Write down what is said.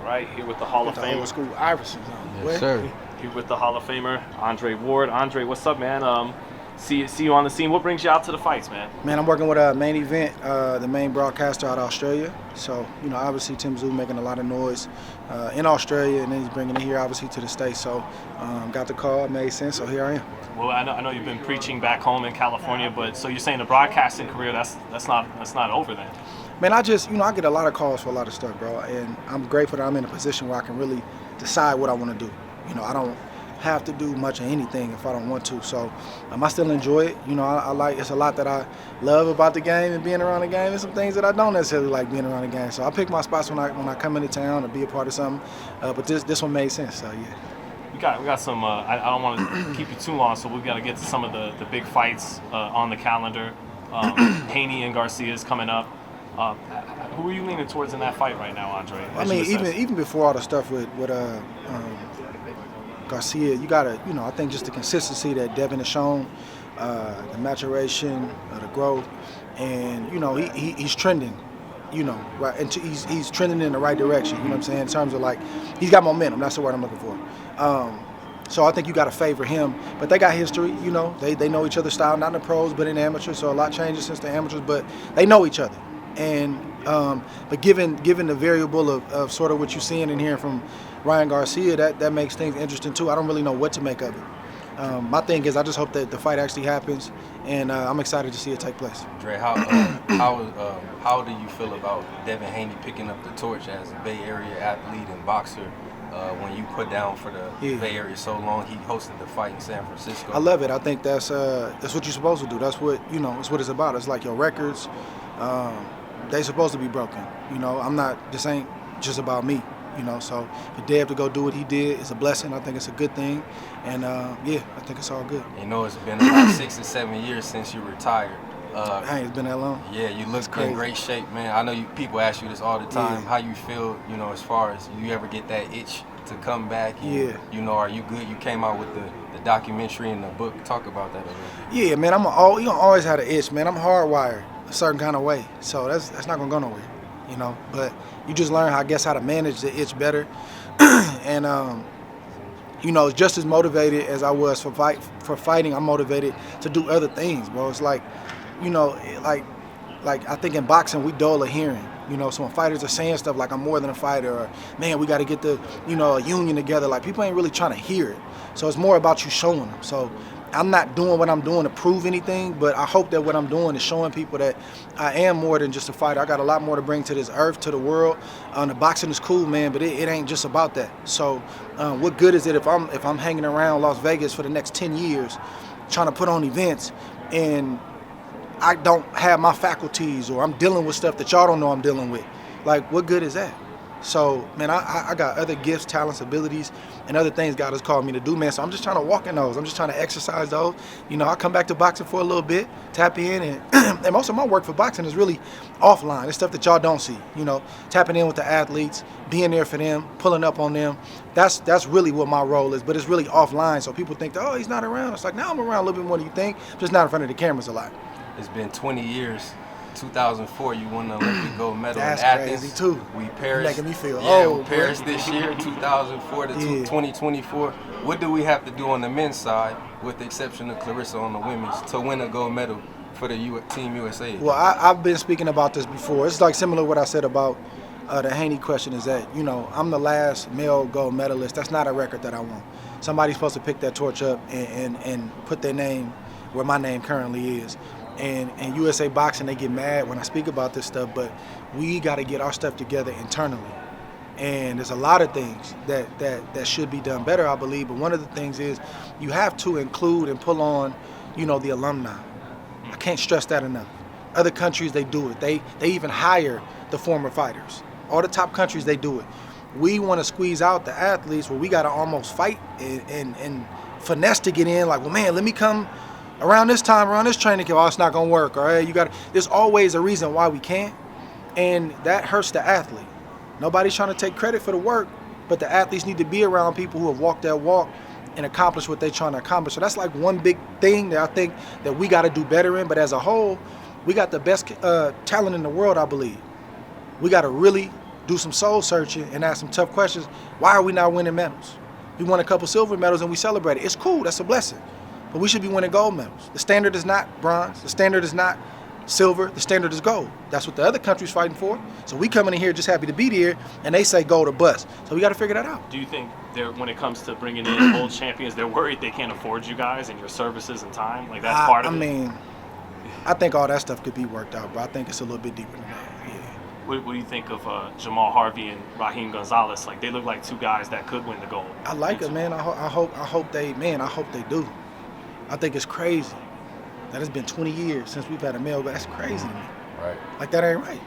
right? Here with the Hall of The Famer. old school Iversons on. Yes, sir. Here with the Hall of Famer, Andre Ward. Andre, what's up, man? See you on the scene. What brings you out to the fights, man? Man, I'm working with a main event, the main broadcaster out of Australia. So, obviously Tim Tszyu making a lot of noise in Australia, and then he's bringing it here, obviously, to the States. So, got the call, it made sense, so here I am. Well, I know you've been preaching back home in California, but so you're saying the broadcasting career, that's not over then? Man, I just, I get a lot of calls for a lot of stuff, bro, and I'm grateful that I'm in a position where I can really decide what I want to do. I don't have to do much of anything if I don't want to. So I still enjoy it. I like, it's a lot that I love about the game and being around the game, and some things that I don't necessarily like being around the game. So I pick my spots when I come into town to be a part of something. But this one made sense. So yeah. We got some. I don't want to keep you too long, so we've got to get to some of the big fights on the calendar. Haney and Garcia is coming up. Who are you leaning towards in that fight right now, Andre? I mean, even before all the stuff with Garcia, you gotta, I think just the consistency that Devin has shown, the maturation, the growth, and he's trending, right, and he's trending in the right direction. You know what I'm saying? In terms of like, he's got momentum. That's the word I'm looking for. So I think you got to favor him. But they got history. They know each other's style, not in the pros, but in the amateurs. So a lot changes since the amateurs, but they know each other. And but given the variable of sort of what you're seeing and hearing from Ryan Garcia, that makes things interesting too. I don't really know what to make of it. My thing is, I just hope that the fight actually happens, and I'm excited to see it take place. Dre, how do you feel about Devin Haney picking up the torch as a Bay Area athlete and boxer? When you put down for the Bay Area so long, he hosted the fight in San Francisco. I love it. I think that's what you're supposed to do. That's what it's what it's about. It's like your records. They supposed to be broken. This ain't just about me. So for Dev to go do what he did is a blessing. I think it's a good thing, and I think it's all good. It's been about 6 or 7 years since you retired. It's been that long. Yeah, you look in great shape, man. I know people ask you this all the time. Yeah. How you feel, as far as you ever get that itch to come back? And, are you good? You came out with the documentary and the book. Talk about that a little bit. Yeah, man. You always had an itch, man. I'm hardwired a certain kind of way, so that's not gonna go nowhere, But you just learn, how to manage the itch better, and just as motivated as I was for fighting, I'm motivated to do other things, bro. It's like, like I think in boxing we dull of hearing. So when fighters are saying stuff like I'm more than a fighter, or man, we got to get the a union together, like people ain't really trying to hear it. So it's more about you showing them. So I'm not doing what I'm doing to prove anything, but I hope that what I'm doing is showing people that I am more than just a fighter. I got a lot more to bring to this earth, to the world. The boxing is cool, man, but it ain't just about that. So what good is it if I'm hanging around Las Vegas for the next 10 years trying to put on events and I don't have my faculties, or I'm dealing with stuff that y'all don't know I'm dealing with? Like, what good is that? So, man, I got other gifts, talents, abilities, and other things God has called me to do, man. So I'm just trying to walk in those. I'm just trying to exercise those. I come back to boxing for a little bit, tap in, and most of my work for boxing is really offline. It's stuff that y'all don't see. Tapping in with the athletes, being there for them, pulling up on them. That's really what my role is, but it's really offline. So people think, oh, he's not around. It's like, now I'm around a little bit more than you think. I'm just not in front of the cameras a lot. It's been 20 years. 2004, you won the Olympic gold medal That's in Athens. crazy too. We Paris. Making me feel old. Paris this year, 2004 to 2024. What do we have to do on the men's side, with the exception of Clarissa on the women's, to win a gold medal for the Team USA? Well, I've been speaking about this before. It's like similar to what I said about the Haney question, is that, I'm the last male gold medalist. That's not a record that I want. Somebody's supposed to pick that torch up and put their name where my name currently is. And USA Boxing, they get mad when I speak about this stuff, but we got to get our stuff together internally. And there's a lot of things that should be done better, I believe. But one of the things is you have to include and pull on, the alumni. I can't stress that enough. Other countries, they do it. They even hire the former fighters. All the top countries, they do it. We want to squeeze out the athletes where we got to almost fight and finesse to get in. Like, well, man, let me come around this time, around this training camp. Oh, it's not gonna work. All right, there's always a reason why we can't, and that hurts the athlete. Nobody's trying to take credit for the work, but the athletes need to be around people who have walked that walk and accomplished what they're trying to accomplish. So that's like one big thing that I think that we got to do better in. But as a whole, we got the best talent in the world, I believe. We got to really do some soul searching and ask some tough questions. Why are we not winning medals? We won a couple silver medals and we celebrate it. It's cool. That's a blessing. But we should be winning gold medals. The standard is not bronze. The standard is not silver. The standard is gold. That's what the other country's fighting for. So we coming in here just happy to be here, and they say gold or bust. So we got to figure that out. Do you think when it comes to bringing in old champions, they're worried they can't afford you guys and your services and time? Like that's part of it? I mean, I think all that stuff could be worked out, but I think it's a little bit deeper than that. Yeah. What do you think of Jamal Harvey and Raheem Gonzalez? Like they look like two guys that could win the gold. I like it, man. I hope they do. I think it's crazy that it's been 20 years since we've had a male, but that's crazy to me. Right. Like that ain't right.